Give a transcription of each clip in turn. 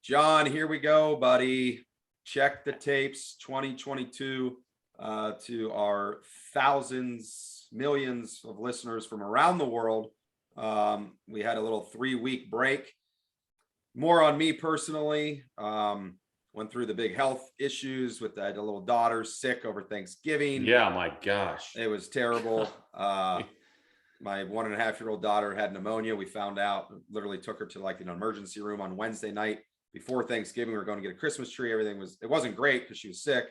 John, here we go, buddy. Check the tapes 2022 to our thousands, millions of listeners from around the world. We had a little 3-week break. More on me personally. Went through the big health issues with I had a little daughter sick over Thanksgiving. Yeah, my gosh. It was terrible. My 1.5-year-old daughter had pneumonia. We found out, literally took her to like an emergency room on Wednesday night. Before Thanksgiving, we were going to get a Christmas tree. It wasn't great because she was sick,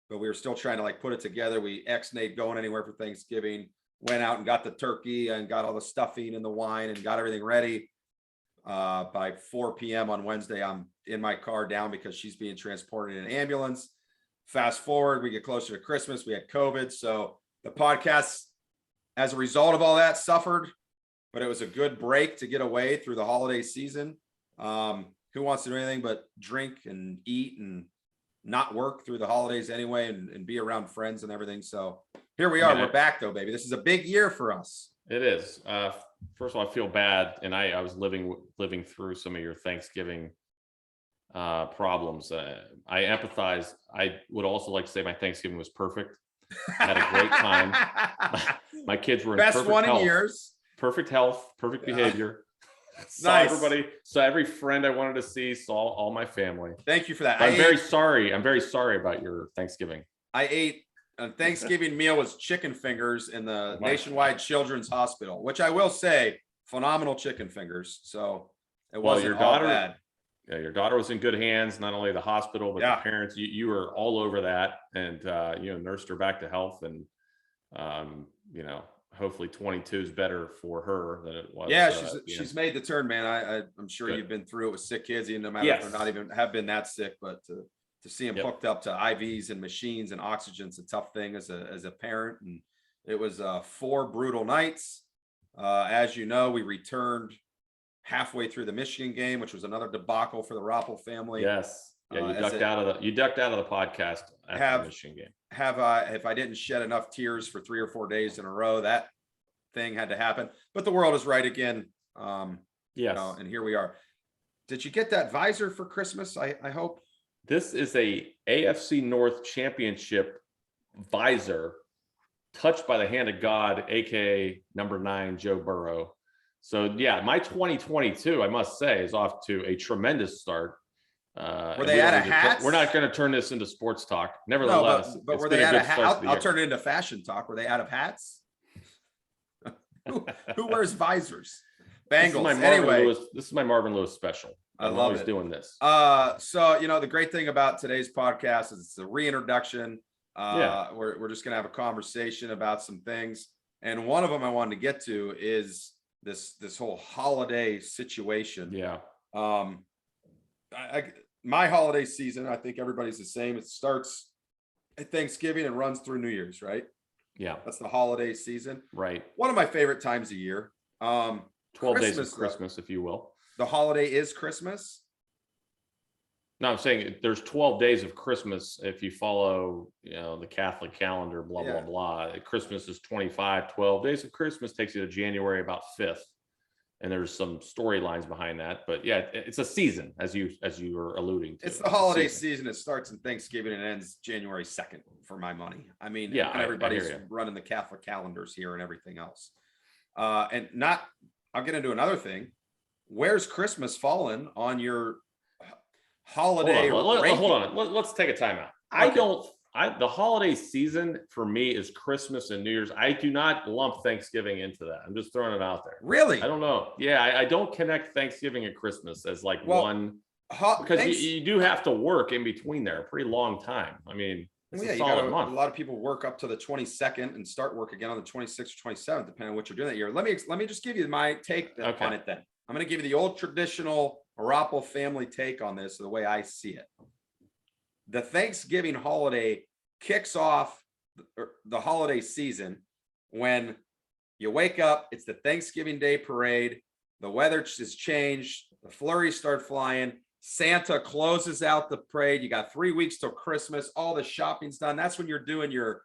but we were still trying to like put it together. We ex-nate going anywhere for Thanksgiving, went out and got the turkey and got all the stuffing and the wine and got everything ready. By 4 p.m. on Wednesday, I'm in my car down because she's being transported in an ambulance. Fast forward, we get closer to Christmas. We had COVID. So the podcast, as a result of all that, suffered, but it was a good break to get away through the holiday season. Who wants to do anything but drink and eat and not work through the holidays anyway and be around friends and everything. So here we are. We're back though, baby. This is a big year for us. It is. First of all, I feel bad. And I was living through some of your Thanksgiving problems. I empathize. I would also like to say my Thanksgiving was perfect. I had a great time. My kids were in best perfect one health, in years. Perfect health, perfect behavior. Saw nice. Everybody, so every friend I wanted to see, saw all my family. Thank you for that. I'm very sorry about your Thanksgiving. I ate a Thanksgiving meal was chicken fingers in the Nationwide Children's Hospital, which I will say, phenomenal chicken fingers. So it wasn't your daughter, all bad. Yeah, your daughter was in good hands. Not only the hospital, but the parents. You were all over that, and nursed her back to health, and hopefully 22 is better for her than it was. Yeah, she's made the turn, man. I'm sure Good. You've been through it with sick kids, no matter if they're not even have been that sick, but to see them hooked up to IVs and machines and oxygen's a tough thing as a parent. And it was 4 brutal nights. As you know, we returned halfway through the Michigan game, which was another debacle for the Roppel family. Yes. Yeah, you ducked out of the podcast after the Michigan game. If I didn't shed enough tears for 3 or 4 days in a row, that thing had to happen. But the world is right again. Yes. And here we are. Did you get that visor for Christmas? I hope. This is a AFC North championship visor touched by the hand of God, aka number 9, Joe Burrow. So yeah, my 2022, I must say, is off to a tremendous start. Were they out of hats? We're not going to turn this into sports talk. Nevertheless, but were they out of hats? I'll turn it into fashion talk. Were they out of hats? who wears visors? Bengals. This is my Marvin Lewis special. I'm always doing this. So the great thing about today's podcast is it's a reintroduction. We're just gonna have a conversation about some things, and one of them I wanted to get to is this whole holiday situation. Yeah. My holiday season, I think everybody's the same. It starts at Thanksgiving and runs through New Year's, right? Yeah. That's the holiday season. Right. One of my favorite times of year. 12 days of Christmas, if you will. The holiday is Christmas? No, I'm saying there's 12 days of Christmas if you follow, the Catholic calendar, blah, blah, blah. Christmas is 25. 12 days of Christmas takes you to January about 5th. And there's some storylines behind that, but yeah, it's a season, as you were alluding to. It's the holiday season. It starts in Thanksgiving and ends January 2nd, for my money. I mean, everybody's running the Catholic calendars here and everything else. I'll get into another thing. Where's Christmas fallen on your holiday? Hold on. Let's take a timeout. Okay. The holiday season for me is Christmas and New Year's. I do not lump Thanksgiving into that. I'm just throwing it out there. Really? I don't know. Yeah, I don't connect Thanksgiving and Christmas as one, because you do have to work in between there a pretty long time. I mean, it's a solid month. A lot of people work up to the 22nd and start work again on the 26th or 27th, depending on what you're doing that year. Let me just give you my take on it then. I'm going to give you the old traditional Roppel family take on this, the way I see it. The Thanksgiving holiday kicks off the holiday season when you wake up. It's the Thanksgiving Day parade. The weather has changed. The flurries start flying. Santa closes out the parade. You got 3 weeks till Christmas. All the shopping's done. That's when you're doing your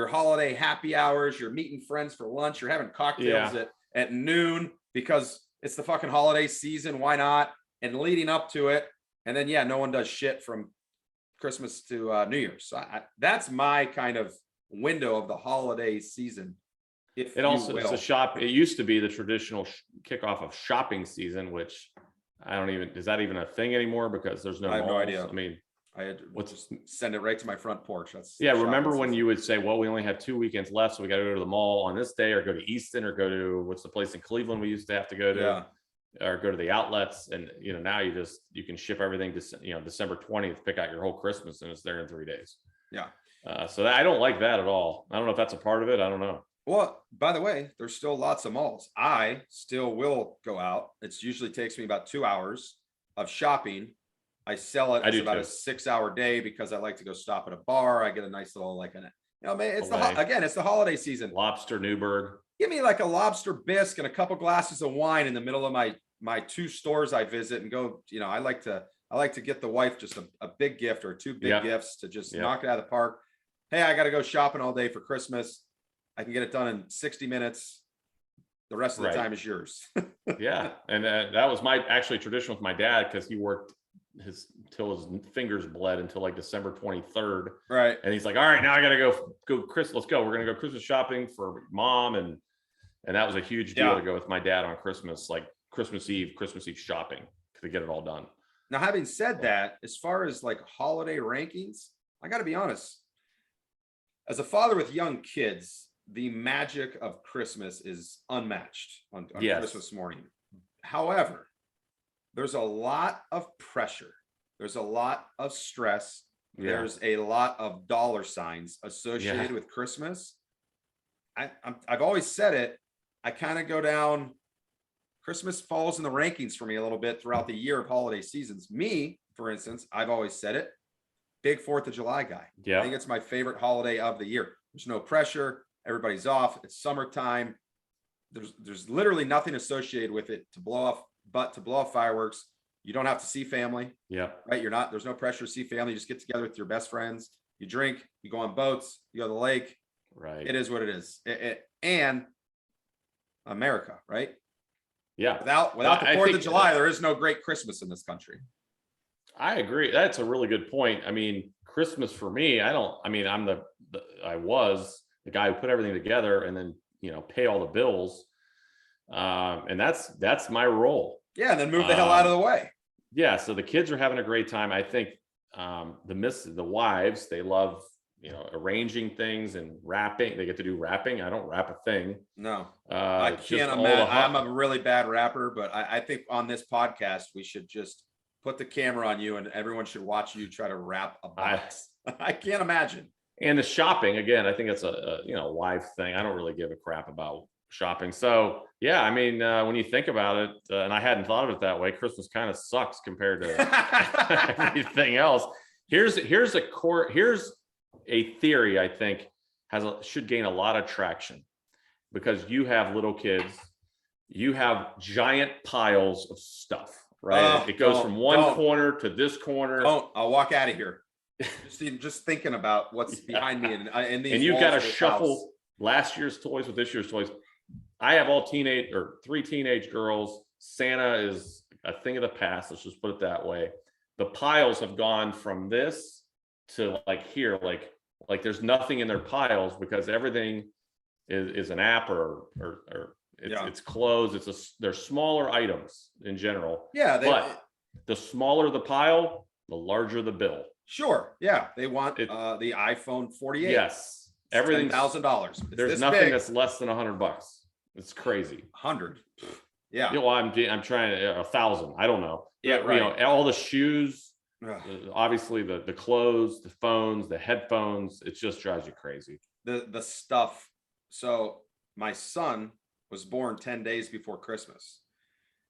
holiday happy hours. You're meeting friends for lunch. You're having cocktails at noon because it's the fucking holiday season. Why not? And leading up to it, And then, yeah, no one does shit from Christmas to New Year's. So that's my kind of window of the holiday season. If It you also, will. it's a shop. It used to be the traditional kickoff of shopping season, which I don't even, is that even a thing anymore? Because there's no I have no malls. idea. I mean, I had to just send it right to my front porch. That's yeah. shopping Remember when season. you would say, well, we only have 2 weekends left, so we got to go to the mall on this day, or go to Easton, or go to, what's the place in Cleveland we used to have to go to, Yeah. or go to the outlets. And, you know, now you can ship everything to, you know, December 20th, pick out your whole Christmas, and it's there in 3 days. Yeah. So I don't like that at all. I don't know if that's a part of it. I don't know. Well, by the way, there's still lots of malls. I still will go out. It's usually takes me about 2 hours of shopping. I sell it I as do about too. a 6-hour day because I like to go stop at a bar. I get a nice little, like, it's Away. again, it's the holiday season. Lobster Newburgh. Give me like a lobster bisque and a couple glasses of wine in the middle of my 2 stores I visit and go, you know, I like to get the wife just a big gift or 2 big gifts to just knock it out of the park. Hey, I got to go shopping all day for Christmas. I can get it done in 60 minutes. The rest of the time is yours. Yeah. And that was my actually tradition with my dad, because he worked till his fingers bled until like December 23rd. Right. And he's like, all right, now I got to go Chris. Let's go. We're going to go Christmas shopping for mom. And that was a huge deal to go with my dad on Christmas, like Christmas Eve shopping to get it all done. Now, having said that, as far as like holiday rankings, I got to be honest, as a father with young kids, the magic of Christmas is unmatched on Christmas morning. However, there's a lot of pressure. There's a lot of stress. Yeah. There's a lot of dollar signs associated with Christmas. I've always said it. I kind of go down. Christmas falls in the rankings for me a little bit throughout the year of holiday seasons. Me, for instance, I've always said it. Big 4th of July guy. I think it's my favorite holiday of the year. There's no pressure. Everybody's off. It's summertime. There's literally nothing associated with it to blow off fireworks. You don't have to see family. Yeah. Right. There's no pressure to see family. You just get together with your best friends. You drink, you go on boats, you go to the lake. Right. It is what it is. And America, right? Yeah. Without the 4th of July, there is no great Christmas in this country. I agree. That's a really good point. I mean, Christmas for me, I was the guy who put everything together and then, you know, pay all the bills. And that's my role. Yeah. And then move the hell out of the way. Yeah. So the kids are having a great time. I think the wives, they love, you know, arranging things and wrapping. They get to do wrapping. I don't wrap a thing. No, I can't imagine. I'm a really bad rapper, but I think on this podcast, we should just put the camera on you and everyone should watch you try to wrap a box. I can't imagine. And the shopping, again, I think it's a wife thing. I don't really give a crap about shopping. So yeah, I mean, when you think about it, and I hadn't thought of it that way, Christmas kind of sucks compared to everything else. Here's a theory I think should gain a lot of traction, because you have little kids, you have giant piles of stuff, right? It goes from one corner to this corner. I'll walk out of here. Just thinking about what's behind me and these. And you've got to shuffle last year's toys with this year's toys. I have 3 teenage girls. Santa is a thing of the past. Let's just put it that way. The piles have gone from this to like here, like there's nothing in their piles because everything is an app or it's clothes. They're smaller items in general. Yeah. But the smaller the pile, the larger the bill. Sure. Yeah. They want the iPhone 48. Yes. Everything $10,000. There's nothing that's less than $100. It's crazy. 100. Yeah. You know, I'm trying to 1,000. I don't know. Yeah. Right. You know, all the shoes, obviously the clothes, the phones, the headphones. It just drives you crazy. The stuff. So my son was born 10 days before Christmas.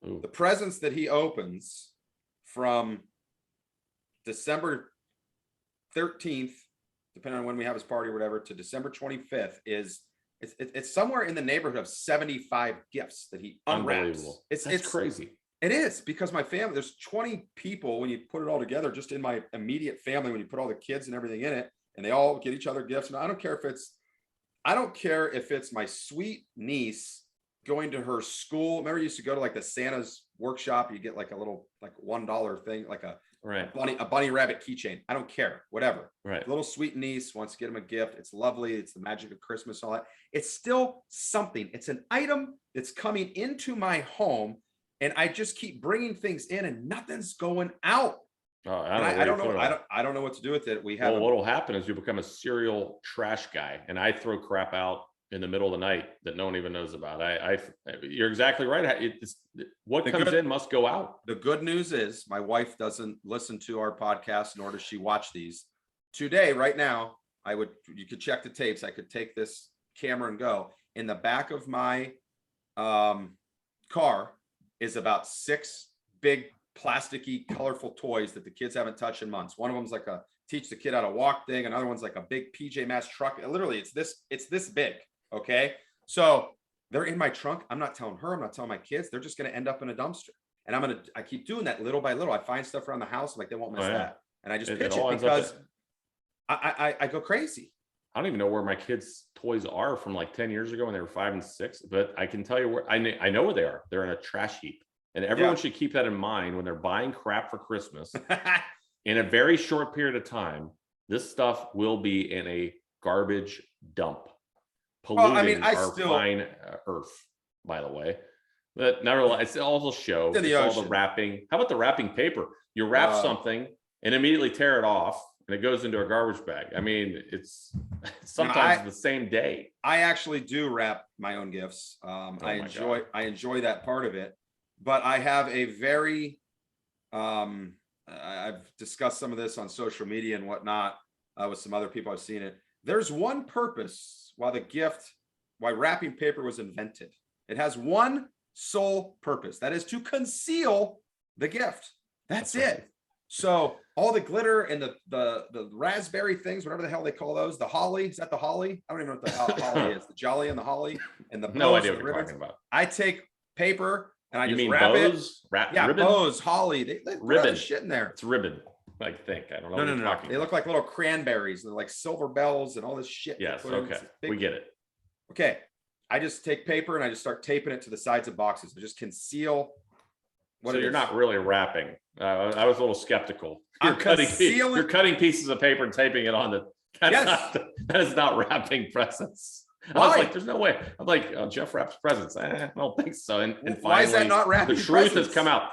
Ooh. The presents that he opens from December 13th, depending on when we have his party or whatever, to December 25th it's somewhere in the neighborhood of 75 gifts that he unwraps. It's crazy. It is, because my family, there's 20 people when you put it all together, just in my immediate family, when you put all the kids and everything in it, and they all get each other gifts. And I don't care if it's my sweet niece going to her school. Remember, you used to go to like the Santa's workshop, you get like a little like $1 thing, like a Right. a bunny rabbit keychain. I don't care, whatever. Right. Little sweet niece wants to get him a gift. It's lovely. It's the magic of Christmas, all that. It's still something. It's an item that's coming into my home, and I just keep bringing things in, and nothing's going out. Oh, I don't know. I don't know what to do with it. We have. Well, what'll happen is you become a serial trash guy, and I throw crap out in the middle of the night that no one even knows about. You're exactly right. What comes in must go out. The good news is my wife doesn't listen to our podcast, nor does she watch these. Today, right now, you could check the tapes. I could take this camera and go. In the back of my car is about 6 big plasticky, colorful toys that the kids haven't touched in months. One of them's like a teach the kid how to walk thing. Another one's like a big PJ Masks truck. Literally, it's this big. Okay. So they're in my trunk. I'm not telling her, I'm not telling my kids. They're just going to end up in a dumpster. And I keep doing that little by little. I find stuff around the house. Like they won't miss that. And I just pitch it because I go crazy. I don't even know where my kids' toys are from like 10 years ago when they were 5 and 6, but I can tell you where I know where they are. They're in a trash heap. And everyone should keep that in mind when they're buying crap for Christmas. In a very short period of time, this stuff will be in a garbage dump, polluting our fine earth, by the way. But nevertheless, it's also show. It's all the wrapping. How about the wrapping paper? You wrap something and immediately tear it off, and it goes into a garbage bag. I mean, it's sometimes the same day. I actually do wrap my own gifts. I enjoy that part of it. But I have a very, I've discussed some of this on social media and whatnot with some other people. I've seen it. There's one purpose why wrapping paper was invented. It has one sole purpose. That is to conceal the gift. That's it. Right. So all the glitter and the raspberry things, whatever the hell they call those, the holly, is that the holly? I don't even know what the holly is. The jolly and the holly and the bows. No idea what you're talking about. I take paper and I just wrap bows? It. Ribbon? Bows, holly. They ribbon shit in there. It's ribbon. I think. I don't know. No. They look like little cranberries. They're like silver bells and all this shit. Yes. Okay. We get it. Okay. I just take paper and I just start taping it to the sides of boxes. I just conceal. So you're not really wrapping. I was a little skeptical. You're cutting pieces of paper and taping it on that is not wrapping presents. Why? I was like, there's no way. I'm like, Jeff wraps presents. I don't think so. And finally, why is that not wrapping? The truth has come out.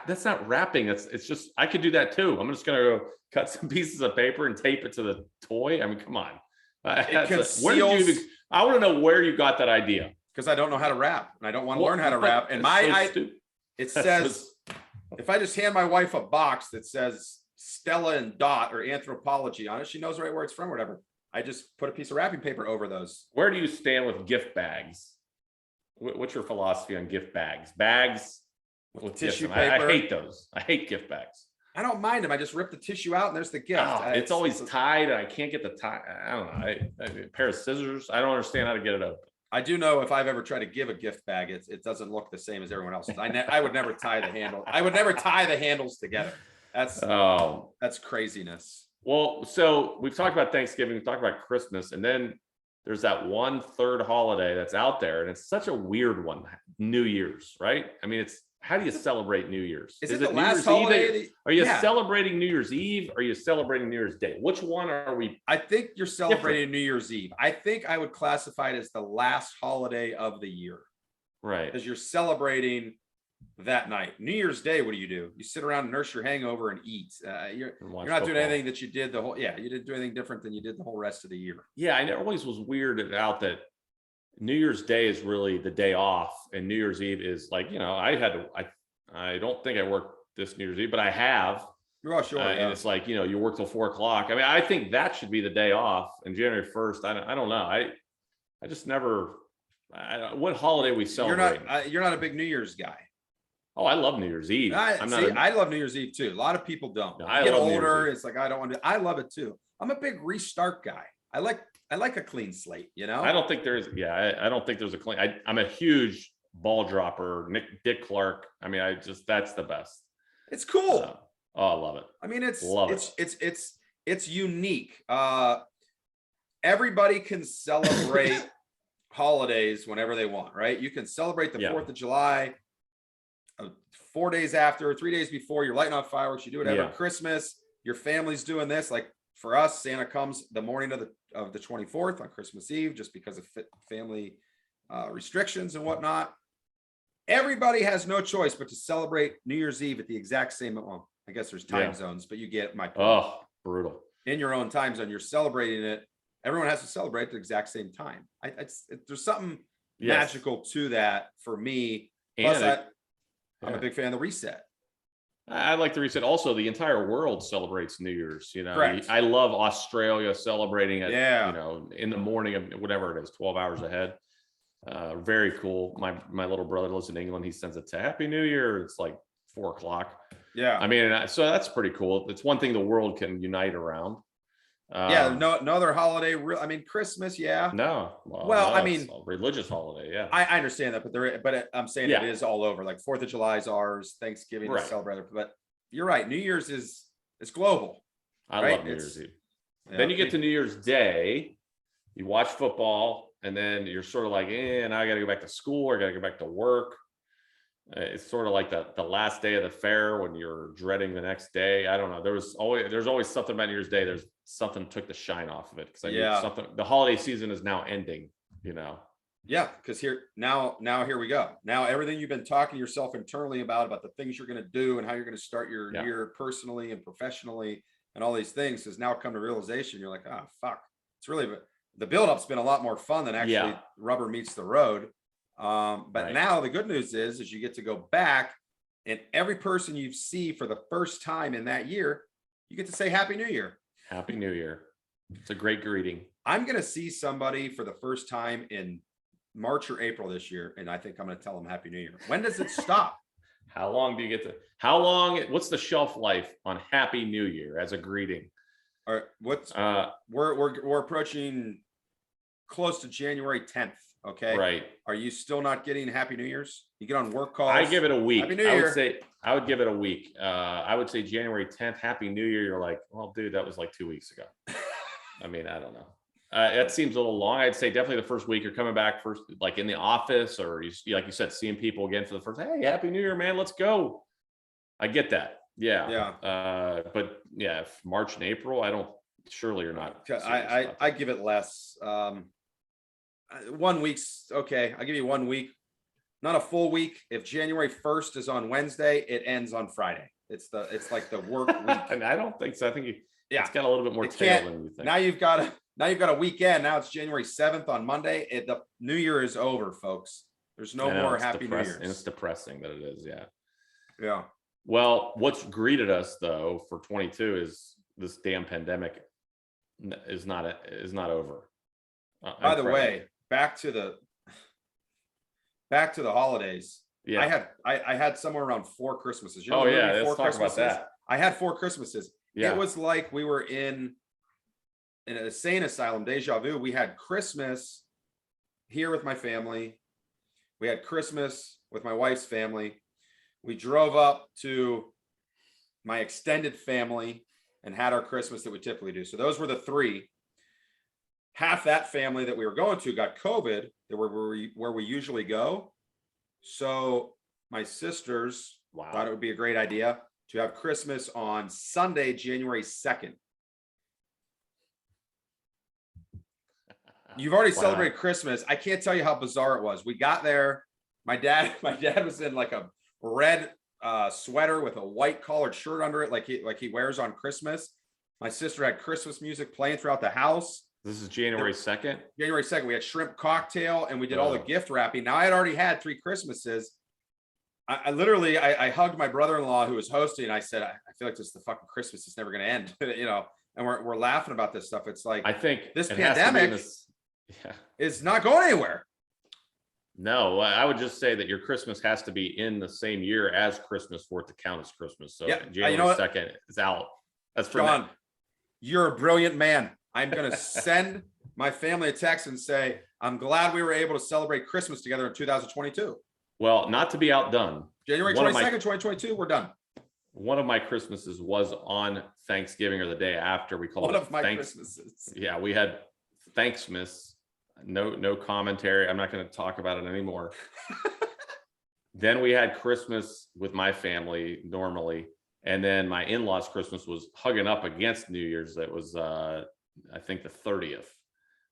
That's not wrapping. It's just, I could do that too. I'm just going to go cut some pieces of paper and tape it to the toy. I mean, come on. I want to know where you got that idea. Because I don't know how to wrap and I don't want to learn how to wrap. And it says, if I just hand my wife a box that says Stella and Dot or anthropology on it, she knows right where it's from or whatever. I just put a piece of wrapping paper over those. Where do you stand with gift bags? What's your philosophy on gift bags? Bags with tissue paper. I hate those. I hate gift bags. I don't mind them. I just rip the tissue out and there's the gift. It's always tied and I can't get the tie. I don't know. A pair of scissors. I don't understand how to get it open. I do know if I've ever tried to give a gift bag, it doesn't look the same as everyone else's. I would never tie the handle. I would never tie the handles together. That's craziness. Well, so we've talked about Thanksgiving, we've talked about Christmas, and then there's that one third holiday that's out there, and it's such a weird one, New Year's, right? I mean, how do you celebrate New Year's? Is it the last holiday? Are you celebrating New Year's Eve? Or are you celebrating New Year's Day? Which one are we? I think you're celebrating New Year's Eve. I think I would classify it as the last holiday of the year. Right. Because you're celebrating that night. New Year's Day, what do? You sit around and nurse your hangover and eat. You're not doing anything that you did you didn't do anything different than you did the whole rest of the year. Yeah, I always was weirded out that New Year's Day is really the day off, and New Year's Eve is like, I don't think I worked this New Year's Eve, but I have. Oh, sure. And it's like, you work till 4 o'clock. I mean, I think that should be the day off. And January 1st, I don't know. I just never. What holiday we celebrate? You're not a big New Year's guy. Oh, I love New Year's Eve. I love New Year's Eve too. A lot of people don't. No, I get older. It's like I don't want to. I love it too. I'm a big restart guy. I like a clean slate. I don't think there's. Yeah, I don't think there's a clean. I'm a huge ball dropper. Dick Clark. I mean, that's the best. It's cool. I love it. I mean, it's unique. Everybody can celebrate holidays whenever they want, right? You can celebrate the 4th of July 4 days after, 3 days before, you're lighting off fireworks, you do whatever. Yeah. Christmas, your family's doing this. Like for us, Santa comes the morning of the 24th on Christmas Eve, just because of family restrictions and whatnot. Everybody has no choice but to celebrate New Year's Eve at the exact same, well, I guess there's time zones, but you get my point. Oh, brutal. In your own time zone, you're celebrating it. Everyone has to celebrate at the exact same time. There's something magical to that for me. Plus, I'm a big fan of the reset. I like the reset. Also, the entire world celebrates New Year's. You know, Correct. I love Australia celebrating it. Yeah. You know, in the morning of whatever it is, 12 hours ahead. Very cool. My little brother lives in England. He sends it to Happy New Year. It's like 4 o'clock. Yeah. I mean, so that's pretty cool. It's one thing the world can unite around. No other holiday. I mean, Christmas. Yeah. No. Well, no, I mean, it's a religious holiday. Yeah. I understand that, but I'm saying it is all over. Like 4th of July is ours. Thanksgiving is celebrated. But you're right. New Year's it's global. I love New Year's Eve. Then you get to New Year's Day, you watch football, and then you're sort of like, now I got to go back to school, or I got to go back to work. It's sort of like the last day of the fair when you're dreading the next day. I don't know. There's always something about New Year's Day. There's something took the shine off of it, because something. The holiday season is now ending. You know. Yeah, because here we go. Now everything you've been talking to yourself internally about the things you're going to do and how you're going to start your year personally and professionally and all these things has now come to realization. You're like, fuck. It's really the build-up's been a lot more fun than actually rubber meets the road. But now the good news is you get to go back, and every person you see for the first time in that year, you get to say Happy New Year. Happy New Year. It's a great greeting. I'm going to see somebody for the first time in March or April this year, and I think I'm going to tell them Happy New Year. When does it stop? How long do you get to? What's the shelf life on Happy New Year as a greeting? All right, we're approaching close to January 10th. Okay. Right. Are you still not getting Happy New Year's? You get on work calls. I give it a week. Happy New Year. I would give it a week. I would say January 10th, Happy New Year. You're like, well, dude, that was like 2 weeks ago. I mean, I don't know. That seems a little long. I'd say definitely the first week you're coming back first, like in the office, or you like you said, seeing people again for the first. Hey, Happy New Year, man. Let's go. I get that. Yeah. But yeah, if March and April, I don't. Surely you're not. I give it less. 1 week's okay. I'll give you 1 week, not a full week. If January 1st is on Wednesday, it ends on Friday. It's like the work week. And I don't think so. I think it's got a little bit more tail than you think. Now you've got a weekend. Now it's January 7th on Monday. The New Year is over, folks. There's no more Happy New Year's. And it's depressing that it is. Yeah. Yeah. Well, what's greeted us though for 22 is this damn pandemic is not over. By the way, back to the holidays. Yeah, I had somewhere around 4 Christmases. You know, let's talk about that. I had 4 Christmases. Yeah. It was like we were in an insane asylum, deja vu. We had Christmas here with my family. We had Christmas with my wife's family. We drove up to my extended family and had our Christmas that we typically do. So those were the 3. Half that family that we were going to got COVID, where we usually go. So my sisters thought it would be a great idea to have Christmas on Sunday, January 2nd. You've already celebrated Christmas. I can't tell you how bizarre it was. We got there. My dad was in like a red sweater with a white collared shirt under it, like he wears on Christmas. My sister had Christmas music playing throughout the house. This is January 2nd. January 2nd. We had shrimp cocktail and we did all the gift wrapping. Now I had already had 3 Christmases. I literally hugged my brother-in-law who was hosting. I said, I feel like this is the fucking Christmas. It's never going to end, you know, and we're laughing about this stuff. It's like, I think this pandemic is not going anywhere. No, I would just say that your Christmas has to be in the same year as Christmas for it to count as Christmas. So January 2nd is out. That's for John. You're a brilliant man. I'm going to send my family a text and say, I'm glad we were able to celebrate Christmas together in 2022. Well, not to be outdone. January 22nd, 2022, we're done. One of my Christmases was on Thanksgiving or the day after. We called one of my Christmases. Yeah, we had Thanksmas. No commentary. I'm not going to talk about it anymore. Then we had Christmas with my family normally. And then my in-laws Christmas was hugging up against New Year's. That was, I think the 30th.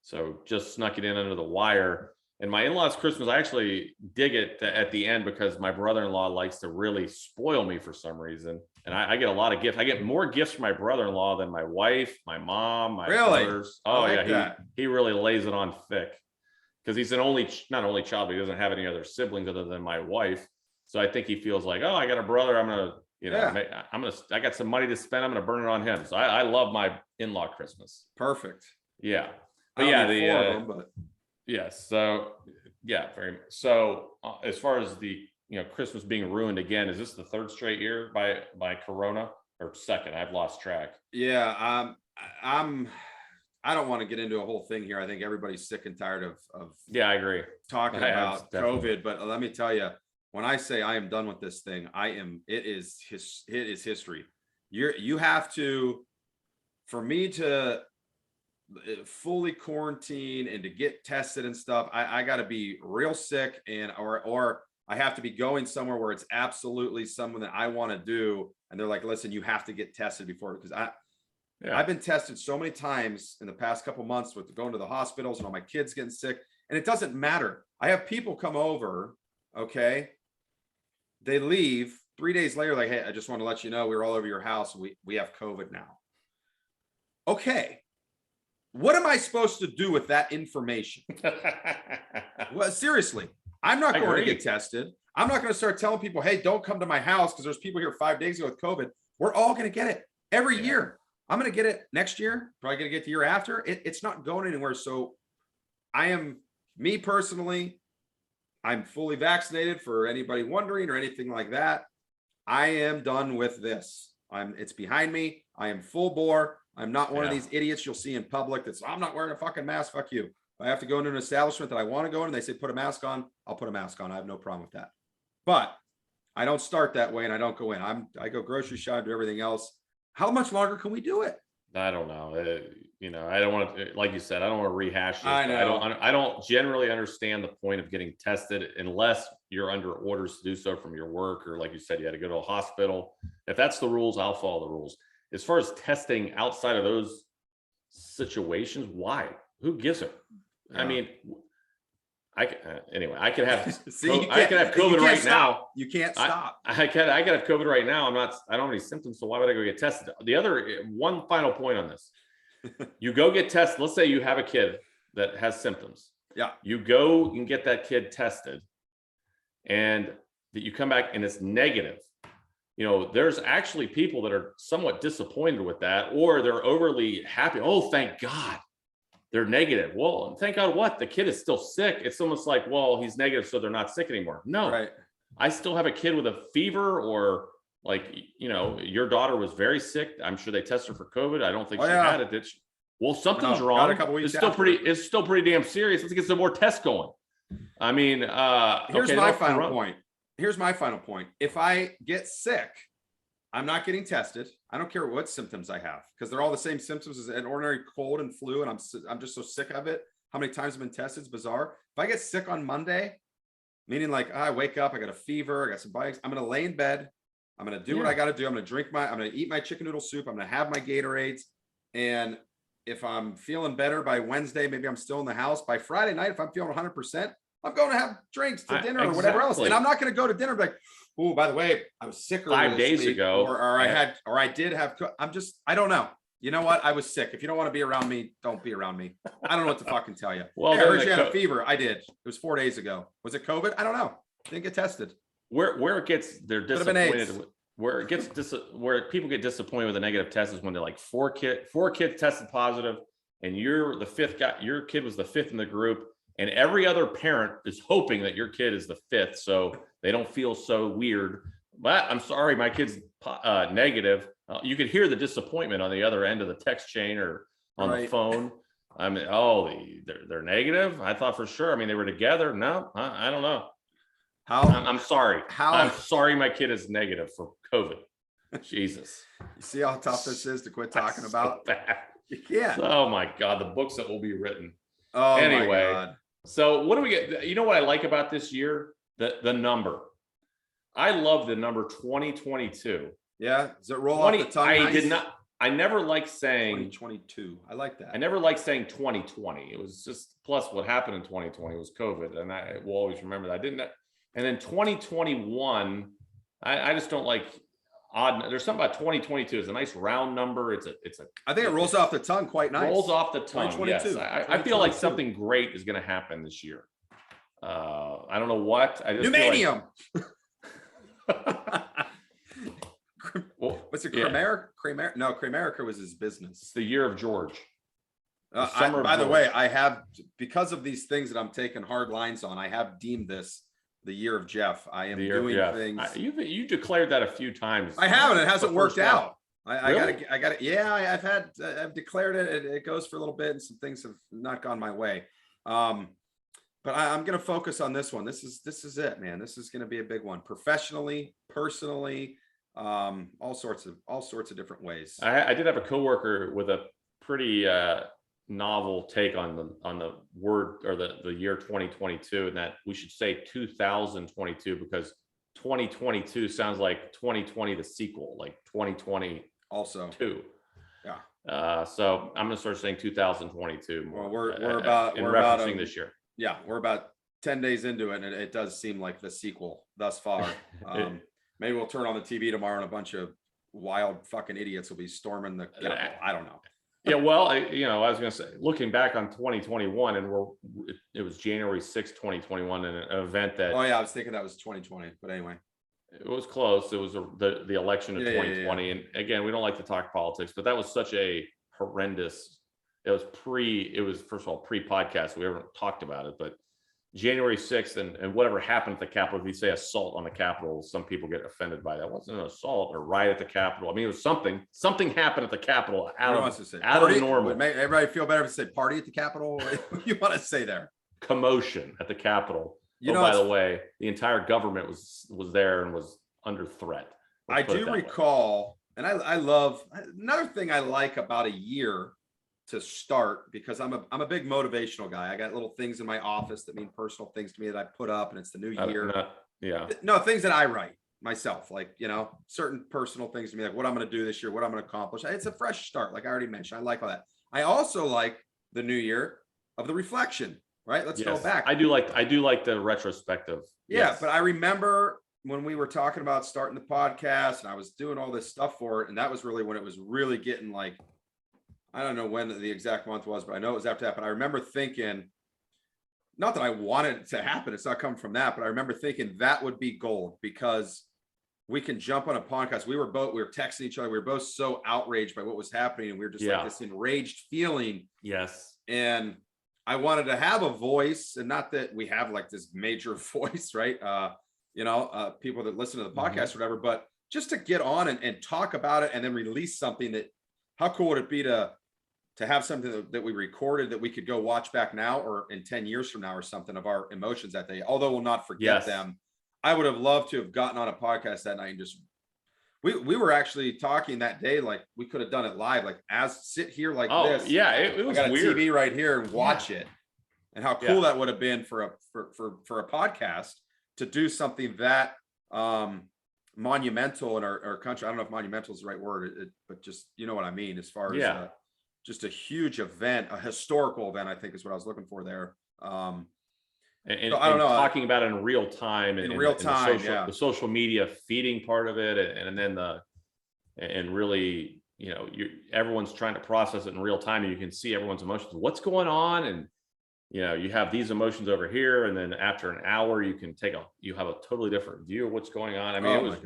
So just snuck it in under the wire. And my in-laws Christmas, I actually dig it at the end because my brother-in-law likes to really spoil me for some reason. And I get a lot of gifts. I get more gifts from my brother-in-law than my wife, my mom, my brothers. Oh yeah, he really lays it on thick because he's not only child, but he doesn't have any other siblings other than my wife. So I think he feels like, oh, I got a brother. I'm gonna, I got some money to spend. I'm gonna burn it on him. So I love my in-law Christmas. Perfect. Yeah, but yeah, yes. So yeah, very much. So as far as the Christmas being ruined again, is this the third straight year by Corona or second? I've lost track. Yeah, I don't want to get into a whole thing here. I think everybody's sick and tired of Yeah, I agree. Talking about COVID, but let me tell you, when I say I am done with this thing, it is history. You have to, for me to fully quarantine and to get tested and stuff, I got to be real sick or I have to be going somewhere where it's absolutely something that I want to do. And they're like, listen, you have to get tested before, because I've been tested so many times in the past couple months with going to the hospitals and all my kids getting sick, and it doesn't matter. I have people come over, okay? They leave 3 days later, like, hey, I just want to let you know, we were all over your house. We have COVID now. Okay. What am I supposed to do with that information? Well, seriously, I'm not going to get tested. I'm not going to start telling people, hey, don't come to my house because there's people here 5 days ago with COVID. We're all going to get it every year. I'm going to get it next year, probably going to get the year after. It's not going anywhere. So me personally, I'm fully vaccinated, for anybody wondering or anything like that. I am done with this. It's behind me. I am full bore. I'm not one of these idiots you'll see in public that's, I'm not wearing a fucking mask. Fuck you. If I have to go into an establishment that I want to go in and they say, put a mask on, I'll put a mask on. I have no problem with that. But I don't start that way and I don't go in. I go grocery shopping, do everything else. How much longer can we do it? I don't know. I don't want to, like you said, I don't want to rehash this. I know. I don't generally understand the point of getting tested unless you're under orders to do so from your work, or like you said, you had to go to a hospital. If that's the rules, I'll follow the rules. As far as testing outside of those situations, why? Who gives it? I mean, anyway, I could have I could have COVID right now. You can't stop. I could have COVID right now. I don't have any symptoms, so why would I go get tested? The other one final point on this: you go get tested. Let's say you have a kid that has symptoms. Yeah. You go and get that kid tested, and that you come back and it's negative. There's actually people that are somewhat disappointed with that, or they're overly happy. Oh, thank God they're negative. Well, thank God what? The kid is still sick. It's almost like, well, he's negative, so they're not sick anymore. No, right. I still have a kid with a fever, or like, your daughter was very sick. I'm sure they tested her for COVID. I don't think she had it. Well, something's wrong. Got a couple weeks it's still pretty damn serious. Let's get some more tests going. I mean, here's my final point. Here's my final point. If I get sick, I'm not getting tested. I don't care what symptoms I have, because they're all the same symptoms as an ordinary cold and flu. And I'm just so sick of it. How many times I've been tested? It's bizarre. If I get sick on Monday, meaning like I wake up, I got a fever, I got some bikes, I'm going to lay in bed. I'm going to do what I got to do. I'm going to eat my chicken noodle soup. I'm going to have my Gatorades. And if I'm feeling better by Wednesday, maybe I'm still in the house. By Friday night, if I'm feeling 100%, I'm going to have drinks to dinner or whatever else. And I'm not going to go to dinner like, oh, by the way, I was sick 5 days ago, or I did have. I don't know. You know what? I was sick. If you don't want to be around me, don't be around me. I don't know what to fucking tell you. Well, hey, I heard you had a fever. I did. It was 4 days ago. Was it COVID? I don't know. Didn't get tested. Where it gets, they're disappointed. Where people get disappointed with a negative test is when they're like four kids tested positive, and you're the fifth guy. Your kid was the fifth in the group. And every other parent is hoping that your kid is the fifth, so they don't feel so weird. But I'm sorry, my kid's negative. You could hear the disappointment on the other end of the text chain or on the phone. I mean, they're negative. I thought for sure. I mean, they were together. No, I don't know. I'm sorry. I'm sorry, my kid is negative for COVID. Jesus. You see how tough this is to quit talking about? So you can't. Oh my God, the books that will be written. Oh, anyway. my God. So what do we get? You know what I like about this year? The number. I love the number 2022. Yeah, does it roll off the tongue? I did not. I never liked saying 2022. I like that. I never liked saying 2020. It was just, plus what happened in 2020 was COVID, and I will always remember that. I didn't. And then 2021, I just don't like odd. There's something about 2022. It's a nice round number. It's a. I think it rolls off the tongue quite nice. Rolls off the tongue. Yes, 2022. I feel like something great is going to happen this year. I don't know what. I just Numanium. Well, what's it? Cremerica? No, Cremerica was his business. It's the year of George. By the way, I have, because of these things that I'm taking hard lines on, I have deemed this the year of Jeff. I am doing things. You declared that a few times. I haven't. It hasn't worked out. Really? I got it. Yeah, I've declared it. It goes for a little bit, and some things have not gone my way. But I'm going to focus on this one. This is it, man. This is going to be a big one, professionally, personally, all sorts of different ways. I did have a coworker with a pretty novel take on the word, or the year 2022, and that we should say 2022, because 2022 sounds like 2020 the sequel, like 2020 also two. Yeah. So I'm gonna start saying 2022 more. Well, we're about referencing this year. Yeah, we're about 10 days into it, and it does seem like the sequel thus far. Maybe we'll turn on the TV tomorrow and a bunch of wild fucking idiots will be storming the Capitol. I don't know. Yeah, well, I was going to say, looking back on 2021, and it was January 6th, 2021, and an event that. Oh yeah, I was thinking that was 2020, but anyway. It was close. It was the election of 2020, yeah. And again, we don't like to talk politics, but that was such a horrendous. It was first of all pre-podcast. We haven't talked about it, but January 6th and whatever happened at the Capitol. If you say assault on the Capitol, some people get offended by that. It wasn't an assault or riot at the Capitol. I mean, it was something happened at the Capitol out of normal. Make everybody feel better if you say party at the Capitol. What do you want to say there? Commotion at the Capitol. By the way, the entire government was there and was under threat. I do recall, and I love, another thing I like about a year to start, because I'm a big motivational guy. I got little things in my office that mean personal things to me that I put up, and it's the new year. No, things that I write myself, like, certain personal things to me, like what I'm going to do this year, what I'm going to accomplish. It's a fresh start. Like I already mentioned, I like all that. I also like the new year of the reflection, right? Let's go back. I do like the retrospective. Yeah. Yes. But I remember when we were talking about starting the podcast, and I was doing all this stuff for it. And that was really when it was really getting like, I don't know when the exact month was, but I know it was after that. But I remember thinking, not that I wanted it to happen, it's not coming from that, but I remember thinking that would be gold, because we can jump on a podcast. We were texting each other. We were both so outraged by what was happening. And we were just like this enraged feeling. Yes. And I wanted to have a voice, and not that we have like this major voice, right? People that listen to the podcast or whatever, but just to get on and talk about it, and then release something that, how cool would it be to have something that we recorded that we could go watch back now, or in 10 years from now or something, of our emotions that day, although we'll not forget them. I would have loved to have gotten on a podcast that night and just, we were actually talking that day, like we could have done it live, like sit here like this. Yeah, it was I got weird. a TV right here and watch it. And how cool that would have been for a podcast to do something that monumental in our country. I don't know if monumental is the right word, but just, you know what I mean, as far as just a huge event, a historical event, I think is what I was looking for there. And I don't know, talking about it in real time, the social media feeding part of it, and then really, everyone's trying to process it in real time, and you can see everyone's emotions, what's going on, and you have these emotions over here, and then after an hour you have a totally different view of what's going on. I mean, it was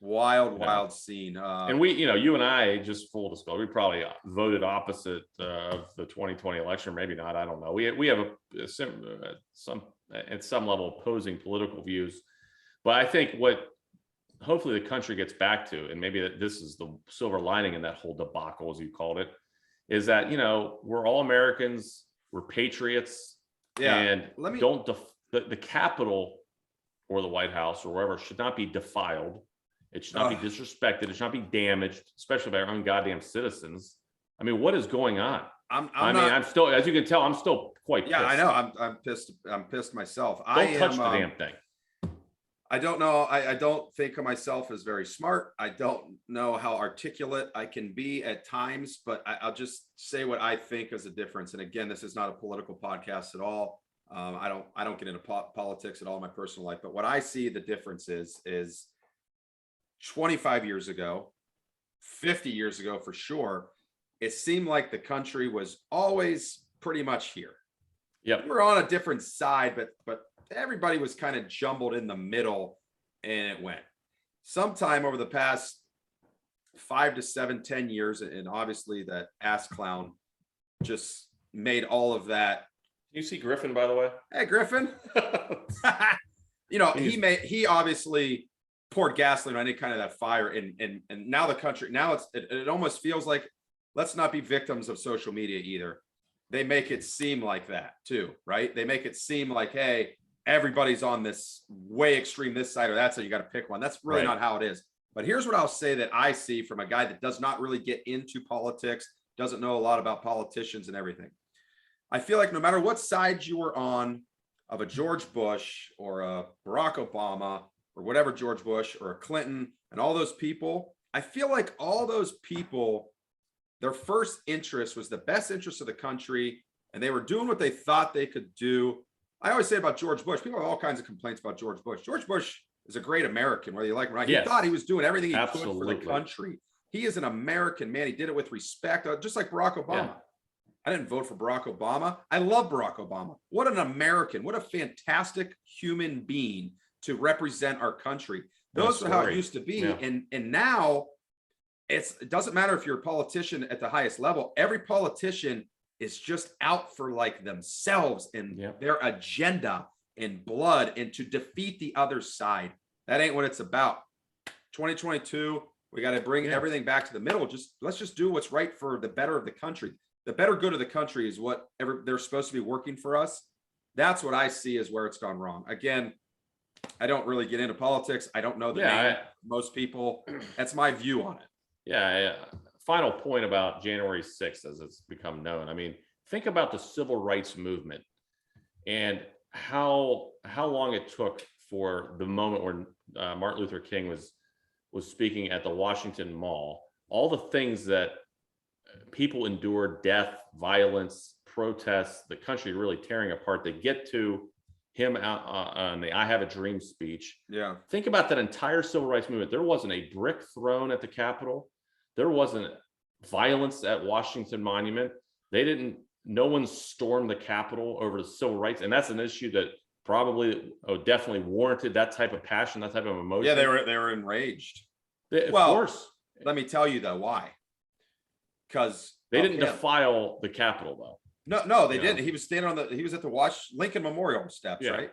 wild scene. And we, you and I, just full disclosure, we probably voted opposite of the 2020 election, maybe not, I don't know. We have some at some level opposing political views, but I think what hopefully the country gets back to, and maybe this is the silver lining in that whole debacle, as you called it, is that we're all Americans, we're patriots, and the Capitol or the White House or wherever should not be defiled. It should not be disrespected. It should not be damaged, especially by our own goddamn citizens. I mean, what is going on? I'm still, as you can tell, I'm still quite pissed. Yeah, I know. I'm pissed. I'm pissed myself. Don't touch the damn thing. I don't know. I don't think of myself as very smart. I don't know how articulate I can be at times, but I'll just say what I think is the difference. And again, this is not a political podcast at all. I don't get into politics at all in my personal life, but what I see the difference is 25 years ago, 50 years ago for sure, it seemed like the country was always pretty much here. Yep. We're on a different side, but everybody was kind of jumbled in the middle, and it went. Sometime over the past 5 to 7, 10 years, and obviously that ass clown just made all of that. You see Griffin, by the way? Hey, Griffin. He obviously poured gasoline on any kind of that fire, and now the country, now it almost feels like, let's not be victims of social media either. They make it seem like that too, right? They make it seem like, hey, everybody's on this way extreme, this side or that side, you got to pick one. That's really not how it is. But here's what I'll say that I see from a guy that does not really get into politics, doesn't know a lot about politicians and everything. I feel like no matter what side you were on of a George Bush or a Barack Obama or whatever, George Bush or a Clinton and all those people, I feel like all those people, their first interest was the best interest of the country, and they were doing what they thought they could do. I always say about George Bush, people have all kinds of complaints about George Bush. George Bush is a great American, whether you like him or not. He thought he was doing everything he could for the country. He is an American man. He did it with respect, just like Barack Obama. Yeah. I didn't vote for Barack Obama. I love Barack Obama. What an American. What a fantastic human being to represent our country. Those are how it used to be. Yeah. And now it doesn't matter if you're a politician at the highest level. Every politician is just out for like themselves and their agenda and blood and to defeat the other side. That ain't what it's about. 2022, we got to bring everything back to the middle. Let's just do what's right for the better of the country. The better good of the country is what they're supposed to be working for us. That's what I see as where it's gone wrong. Again, I don't really get into politics. I don't know the name. Most people. That's my view on it. Yeah. Final point about January 6th, as it's become known. I mean, think about the civil rights movement and how long it took for the moment where Martin Luther King was speaking at the Washington Mall. All the things that people endured, death, violence, protests, the country really tearing apart. They get to him out on the "I Have a Dream" speech. Yeah. Think about that entire civil rights movement. There wasn't a brick thrown at the Capitol. There wasn't violence at Washington Monument. No one stormed the Capitol over the civil rights. And that's an issue that probably definitely warranted that type of passion, that type of emotion. Yeah, they were enraged. Of course. Let me tell you though, why? Because they didn't defile the Capitol though. No, they didn't. He was standing he was at the Lincoln Memorial steps, right?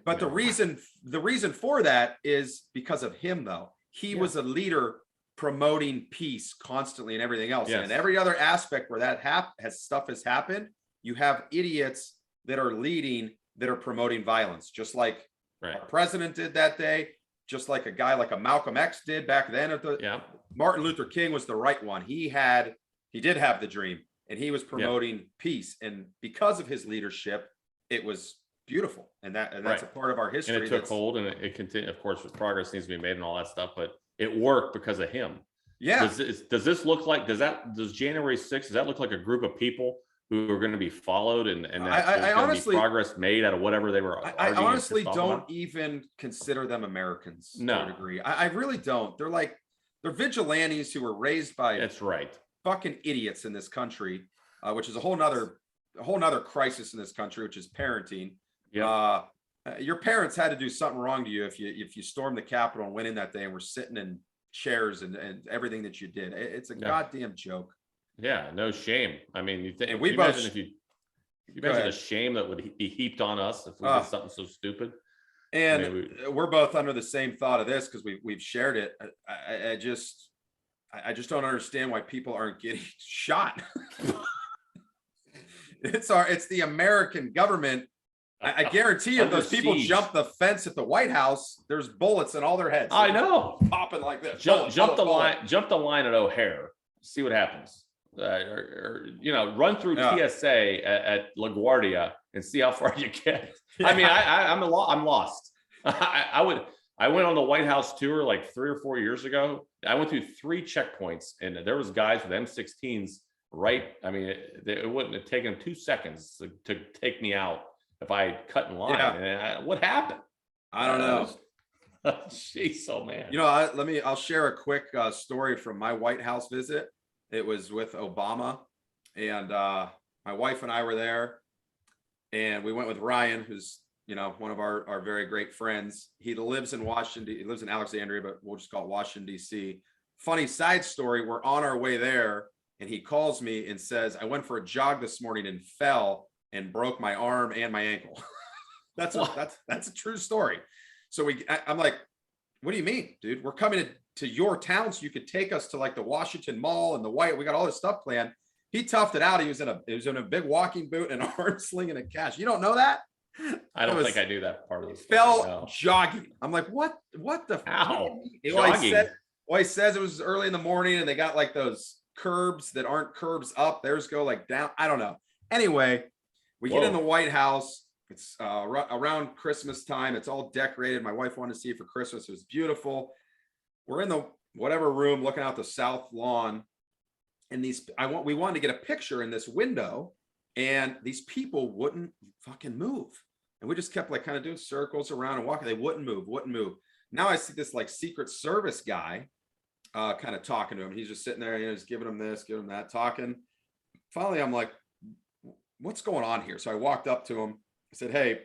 But the reason for that is because of him though. He was a leader promoting peace constantly and everything else. And every other aspect where that stuff has happened, you have idiots that are leading, that are promoting violence, just like our president did that day, just like a guy like a Malcolm X did back then. Martin Luther King was the right one. He did have the dream, and he was promoting peace. And because of his leadership, it was beautiful. And that's a part of our history. And it took hold, and it continued. Of course, progress needs to be made and all that stuff, but it worked because of him. Yeah. Does this look like, does January 6th, does that look like a group of people who are going to be followed and I honestly, be progress made out of whatever they were? I honestly don't even consider them Americans to a degree. I really don't. They're vigilantes who were raised by fucking idiots in this country, which is a whole nother crisis in this country, which is parenting. Your parents had to do something wrong to you if you stormed the Capitol and went in that day and were sitting in chairs and everything that you did. It's a goddamn joke. Yeah, no shame. I mean, you imagine the shame that would be heaped on us if we did something so stupid. And we're both under the same thought of this because we've shared it. I just don't understand why people aren't getting shot. It's the American government. I guarantee you, if those people jump the fence at the White House, there's bullets in all their heads. I know, popping like this. Jump the line at O'Hare. See what happens. Run through TSA at LaGuardia and see how far you get. I mean, I'm lost. I went on the White House tour like 3 or 4 years ago. I went through 3 checkpoints, and there was guys with M16s. Right, I mean, it wouldn't have taken 2 seconds to take me out if I had cut in line. Yeah. And what happened? I don't know. Jeez, oh man. You know, I'll share a quick story from my White House visit. It was with Obama, and my wife and I were there, and we went with Ryan, who's, you know, one of our very great friends. He lives in Washington. He lives in Alexandria, but we'll just call it Washington, D.C. Funny side story. We're on our way there, and he calls me and says, I went for a jog this morning and fell and broke my arm and my ankle. That's a true story. So I'm like, what do you mean, dude? We're coming to your town so you could take us to like the Washington Mall and we got all this stuff planned. He toughed it out. He was in a big walking boot and an arm sling and a cast. You don't know that? I don't think I knew that part of the story. Fell jogging. I'm like, what the How? Well, he says it was early in the morning and they got like those curbs that aren't curbs up. Theirs go like down. I don't know. Anyway, we get in the White House. It's around Christmas time. It's all decorated. My wife wanted to see it for Christmas. It was beautiful. We're in the whatever room looking out the south lawn. And we wanted to get a picture in this window, and these people wouldn't fucking move. And we just kept like kind of doing circles around and walking. They wouldn't move. Now I see this like Secret Service guy kind of talking to him. He's just sitting there, you know, just giving him this, giving him that, talking. Finally, I'm like, what's going on here? So I walked up to him. I said, hey,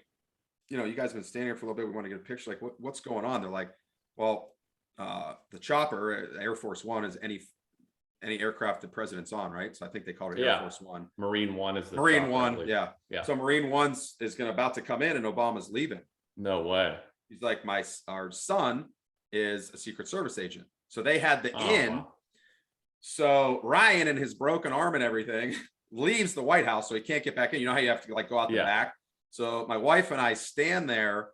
you know, you guys have been standing here for a little bit. We want to get a picture. Like, what's going on? They're like, well, the chopper, Air Force One, is any aircraft the president's on, right? So I think they call it Air Force One. Marine One is the Marine chopper, One, yeah. So Marine One's is about to come in, and Obama's leaving. No way. He's like, our son is a Secret Service agent. So they had the in. Wow. So Ryan and his broken arm and everything leaves the White House, so he can't get back in. You know how you have to like go out the back. So my wife and I stand there,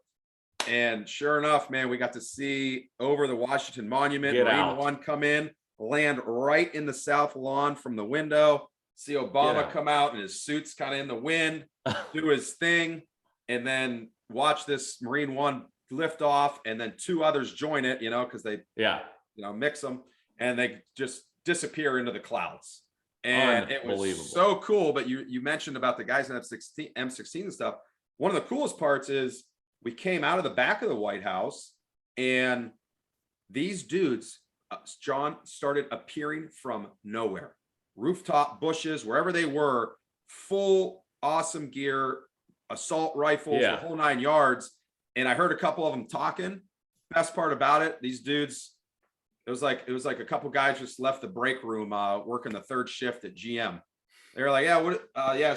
and sure enough, man, we got to see over the Washington Monument. Marine One come in, land right in the south lawn from the window. See Obama come out, and his suit's kind of in the wind, do his thing, and then watch this Marine One lift off, and then 2 others join it, you know, because they mix them, and they just disappear into the clouds. And it was so cool. But you mentioned about the guys in M16 and stuff. One of the coolest parts is we came out of the back of the White House, and these dudes, John, started appearing from nowhere. Rooftop, bushes, wherever they were, full awesome gear, assault rifles, the whole 9 yards. And I heard a couple of them talking. Best part about it, these dudes, it was like a couple guys just left the break room working the 3rd shift at GM. They were like,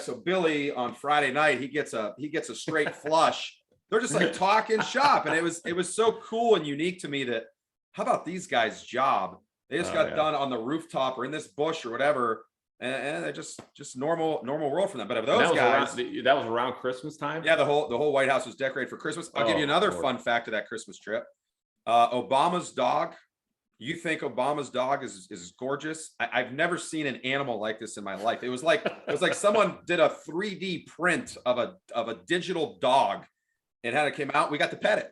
so Billy on Friday night, he gets a straight flush. They're just like talking shop. And it was so cool and unique to me that, how about these guys' job? They just got done on the rooftop or in this bush or whatever. And they're just normal world for them. But if those guys, that was around Christmas time. Yeah, the whole White House was decorated for Christmas. I'll give you another fun fact of that Christmas trip. Obama's dog. You think Obama's dog is gorgeous? I've never seen an animal like this in my life. It was like someone did a 3D print of a digital dog, and how it came out. We got to pet it.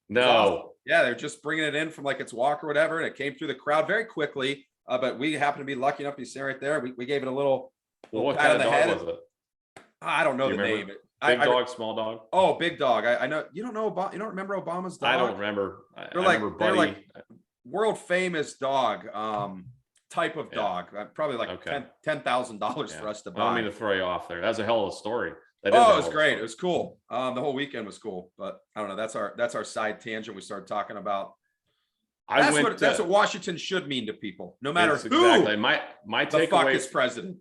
No. Awesome. Yeah, they're just bringing it in from like its walk or whatever, and it came through the crowd very quickly. But we happened to be lucky enough to be sitting right there. We gave it a little what pat kind on of the dog head. was it? I don't know the name. Big dog, small dog. Oh, big dog. I know you don't know about. You don't remember Obama's dog? I don't remember. They're like world famous dog type of dog. Probably like $10,000 for us to buy. I don't mean to throw you off there. That's a hell of a story. It was great. It was cool. The whole weekend was cool. But I don't know. That's our side tangent. We started talking about. That's what Washington should mean to people, no matter who. Exactly. My the fuck is president.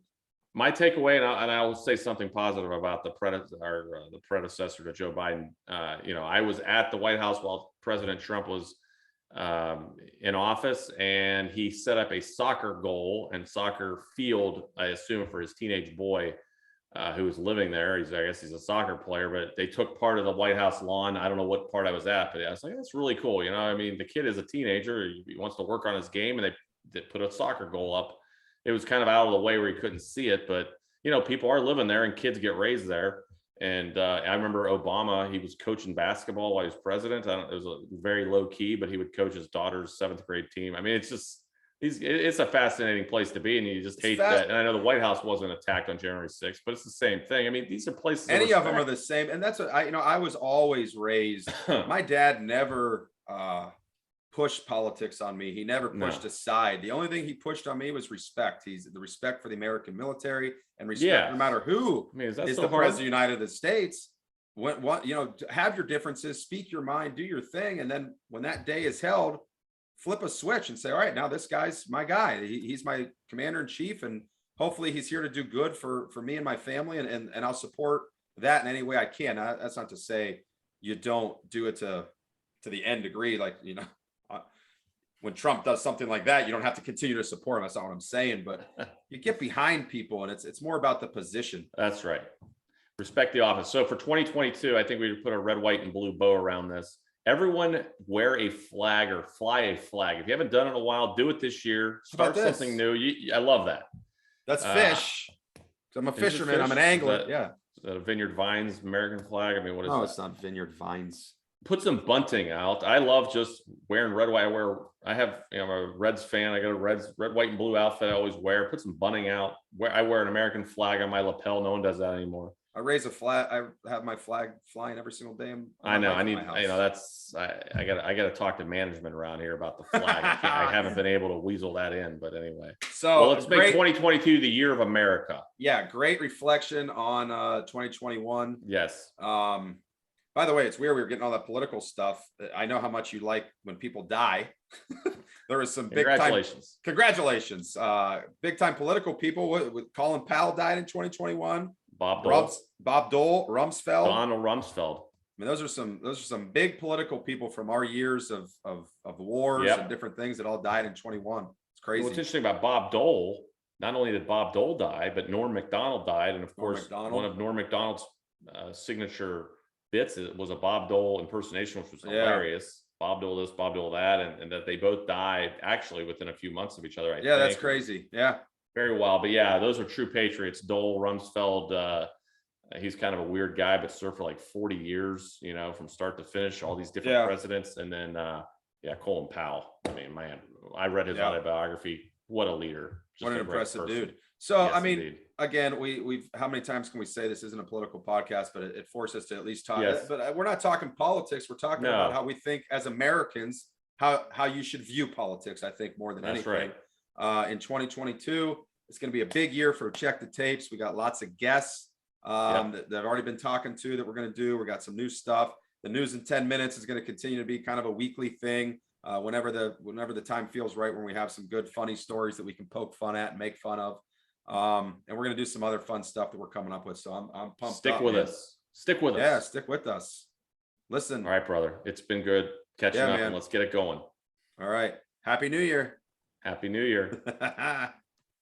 My takeaway, and I will say something positive about the predecessor to Joe Biden. I was at the White House while President Trump was in office, and he set up a soccer goal and soccer field, I assume, for his teenage boy who was living there. I guess he's a soccer player, but they took part of the White House lawn. I don't know what part I was at, but I was like, that's really cool. You know, I mean, the kid is a teenager. He wants to work on his game, and they put a soccer goal up. It was kind of out of the way where he couldn't see it, but people are living there and kids get raised there. And I remember Obama, he was coaching basketball while he was president. It was a very low key, but he would coach his daughter's 7th grade team. I mean, it's just, it's a fascinating place to be. And you just hate that. And I know the White House wasn't attacked on January 6th, but it's the same thing. I mean, these are places. Any of them are the same. And that's what I was always raised. My dad never pushed politics on me. He never pushed aside. The only thing he pushed on me was respect. He's the respect for the American military and respect no matter who is the president of the United States. What have your differences, speak your mind, do your thing, and then when that day is held, flip a switch and say, all right, now this guy's my guy. He's my commander in chief, and hopefully he's here to do good for me and my family, and I'll support that in any way I can. Now, that's not to say you don't do it to the end degree, like when Trump does something like that, you don't have to continue to support him. That's not what I'm saying, but you get behind people, and it's more about the position. That's right. Respect the office. So for 2022, I think we would put a red, white, and blue bow around this. Everyone wear a flag or fly a flag. If you haven't done it in a while, do it this year. Start something new. I love that. That's fish. I'm a fisherman. I'm an angler. Is that a Vineyard Vines American flag? I mean, what is that? No, it's not Vineyard Vines. Put some bunting out. I love just wearing red, white. I have, I'm a Reds fan. I got a red, white, and blue outfit I always wear. Put some bunting out. I wear an American flag on my lapel. No one does that anymore. I raise a flag. I have my flag flying every single day. I know. I gotta talk to management around here about the flag. I haven't been able to weasel that in, but anyway. So let's make 2022 the year of America. Yeah. Great reflection on 2021. Yes. By the way, it's weird we were getting all that political stuff. I know how much you like when people die. There was some big congratulations. Big time political people. With Colin Powell died in 2021. Bob Dole, Rumsfeld. Donald Rumsfeld. I mean, those are some big political people from our years of wars and different things that all died in 21. It's crazy. What's interesting about Bob Dole, not only did Bob Dole die, but Norm Macdonald died. And of course, one of Norm Macdonald's signature bits was a Bob Dole impersonation, which was hilarious. Bob Dole this, Bob Dole that, and that they both died actually within a few months of each other. I think. That's crazy. Yeah. Very wild. But yeah, those are true patriots. Dole, Rumsfeld, he's kind of a weird guy, but served for like 40 years, from start to finish, all these different presidents. And then, Colin Powell. I mean, man, I read his autobiography. What a leader. What an impressive dude. So, yes, I mean, indeed. Again, we've how many times can we say this isn't a political podcast, but it forces us to at least talk. Yes. But we're not talking politics. We're talking about how we think as Americans, how you should view politics, I think, more than anything. Right. In 2022, it's going to be a big year for Check the Tapes. We got lots of guests that I've already been talking to that we're going to do. We got some new stuff. The news in 10 minutes is going to continue to be kind of a weekly thing. Whenever the time feels right, when we have some good, funny stories that we can poke fun at and make fun of. And we're going to do some other fun stuff that we're coming up with. So I'm pumped. Stick with us. Stick with us. Yeah, stick with us. Listen. All right, brother. It's been good catching up, and let's get it going. All right. Happy New Year. Happy New Year.